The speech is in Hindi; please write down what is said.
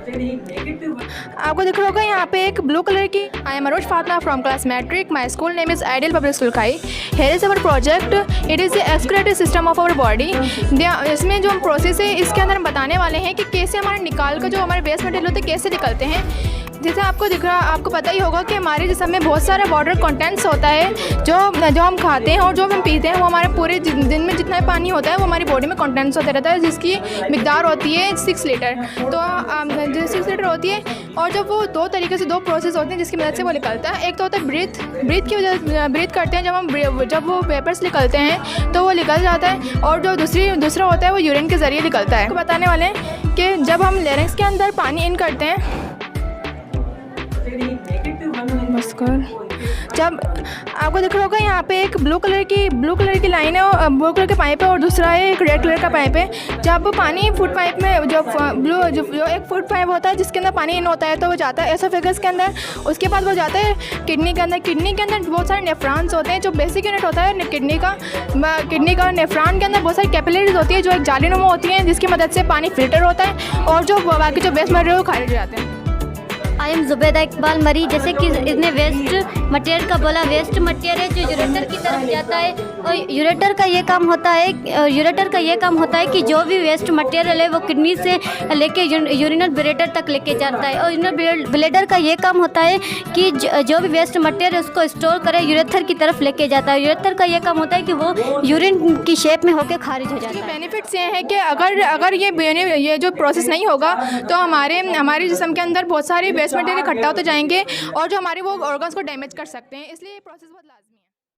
आपको दिख रहा होगा यहाँ पे एक ब्लू कलर की I am Arooj Fatima from class matric my school name is ideal public school खाई। Here is our project, it is the excretory system of our body. इसमें जो प्रोसेस है इसके अंदर हम बताने वाले हैं कि कैसे हमारे निकाल कर जो हमारे वेस्ट मटेरियल होते हैं कैसे निकलते हैं। जैसे आपको दिख रहा, आपको पता ही होगा कि हमारे जिस्म में बहुत सारा वाटर कंटेंट्स होता है जो हम खाते हैं और जो हम पीते हैं वो हमारे पूरे दिन में जितना पानी होता है वो हमारी बॉडी में कंटेंट्स होते रहता है, जिसकी मिकदार होती है 6 लीटर। तो 6 लीटर होती है और जब वो दो तरीके से दो प्रोसेस होते हैं जिसकी मदद से वो निकलता है। एक तो होता है ब्रीथ की वजह ब्रीथ करते हैं जब वो वेपर्स निकलते हैं तो वो निकल जाता है, और जो दूसरा होता है वो यूरिन के ज़रिए निकलता है। आपको बताने वाले हैं कि जब हम लैरिंक्स के अंदर पानी इन करते हैं जब आपको दिख रहा होगा यहाँ पे एक ब्लू कलर की लाइन है और ब्लू कलर के पाइप है और दूसरा है एक रेड कलर का पाइप है। जब पानी फुट पाइप में जो एक फुट पाइप होता है जिसके अंदर पानी इन होता है तो वो जाता है एसोफेगस के अंदर, उसके बाद वो जाता है किडनी के अंदर। किडनी के अंदर बहुत सारे नेफ्रॉन्स होते हैं, जो बेसिक यूनिट होता है किडनी का नेफ्रॉन के अंदर बहुत सारी कैपिलरीज होती है जो एक जालीनुमा होती हैं जिसकी मदद से पानी फिल्टर होता है और जो बाकी जो वेस्ट मटेरियल वो खारिज हो जाते हैं। आई एम जुबैदा इकबाल मरी। जैसे कि इसने वेस्ट मटेरियल का बोला, वेस्ट मटेरियल जो यूरेटर की तरफ जाता है और यूरेटर का ये काम होता है कि जो भी वेस्ट मटेरियल है वो किडनी से लेके यूरिनल ब्लैडर तक लेके जाता है, और यूरिनल ब्लैडर का ये काम होता है कि जो भी वेस्ट मटेरियल है उसको स्टोर करे यूरेथर की तरफ लेके जाता है। यूरेथर का ये काम होता है कि वो यूरिन की शेप में होकर खारिज हो जाता है। बेनिफिट्स ये हैं कि अगर ये जो प्रोसेस नहीं होगा तो हमारे जिस्म के अंदर बहुत सारे वेस्ट मटेरियल इकट्ठा होते जाएंगे और जो हमारे वो ऑर्गन्स को डैमेज कर सकते हैं, इसलिए ये प्रोसेस बहुत